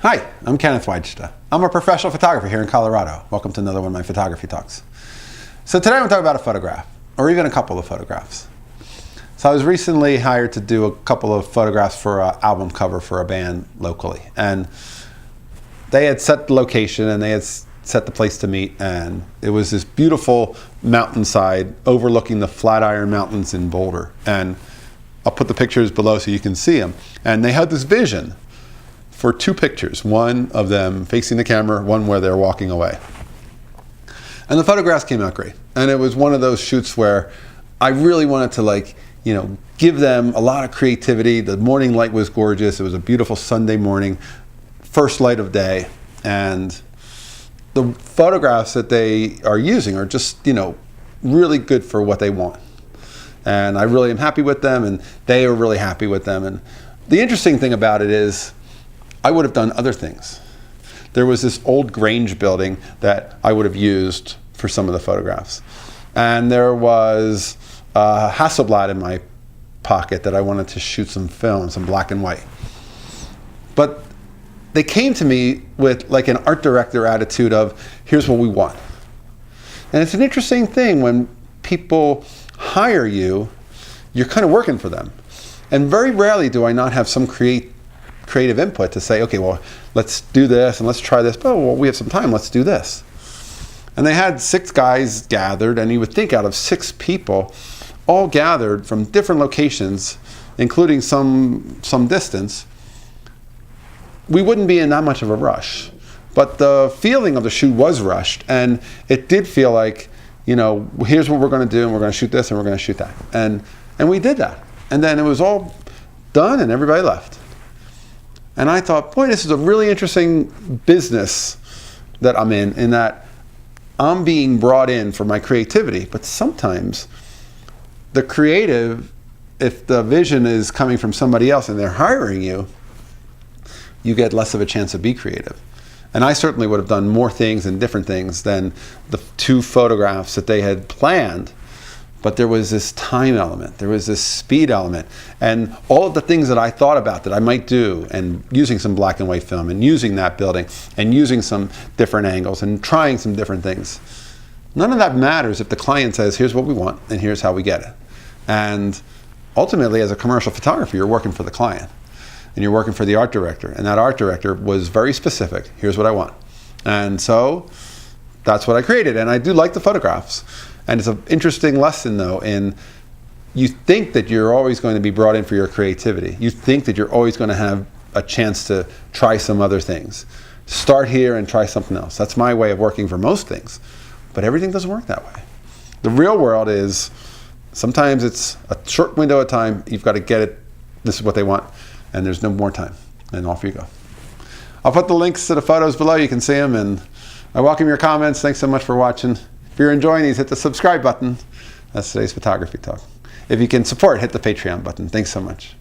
Hi, I'm Kenneth WAJDA. I'm a professional photographer here in Colorado. Welcome to another one of my photography talks. So today I'm going to talk about a photograph, or even a couple of photographs. So I was recently hired to do a couple of photographs for an album cover for a band locally. And they had set the location and they had set the place to meet, and it was this beautiful mountainside overlooking the Flatiron Mountains in Boulder. And I'll put the pictures below so you can see them. And they had this vision for two pictures, one of them facing the camera, one where they're walking away. And the photographs came out great. And it was one of those shoots where I really wanted to give them a lot of creativity. The morning light was gorgeous. It was a beautiful Sunday morning, first light of day. And the photographs that they are using are just, really good for what they want. And I really am happy with them, and they are really happy with them. And the interesting thing about it is I would have done other things. There was this old Grange building that I would have used for some of the photographs. And there was a Hasselblad in my pocket that I wanted to shoot some film, some black and white. But they came to me with like an art director attitude of, here's what we want. And it's an interesting thing when people hire you, you're kind of working for them. And very rarely do I not have some creative input to say, okay, well, let's do this and let's try this. Oh, well, we have some time, let's do this. And they had 6 guys gathered, and you would think out of 6 people, all gathered from different locations, including some distance, we wouldn't be in that much of a rush. But the feeling of the shoot was rushed, and it did feel like, here's what we're going to do, and we're going to shoot this, and we're going to shoot that. And we did that. And then it was all done, and everybody left. And I thought, boy, this is a really interesting business that I'm in that I'm being brought in for my creativity. But sometimes the creative, if the vision is coming from somebody else and they're hiring you, you get less of a chance to be creative. And I certainly would have done more things and different things than the 2 photographs that they had planned. But there was this time element, there was this speed element, and all of the things that I thought about that I might do, and using some black and white film, and using that building, and using some different angles, and trying some different things. None of that matters if the client says, here's what we want, and here's how we get it. And ultimately, as a commercial photographer, you're working for the client, and you're working for the art director, and that art director was very specific, here's what I want. And so, that's what I created, and I do like the photographs. And it's an interesting lesson, though, in you think that you're always going to be brought in for your creativity. You think that you're always going to have a chance to try some other things. Start here and try something else. That's my way of working for most things. But everything doesn't work that way. The real world is, sometimes it's a short window of time. You've got to get it. This is what they want. And there's no more time. And off you go. I'll put the links to the photos below. You can see them. And I welcome your comments. Thanks so much for watching. If you're enjoying these, hit the subscribe button. That's today's photography talk. If you can support, hit the Patreon button. Thanks so much.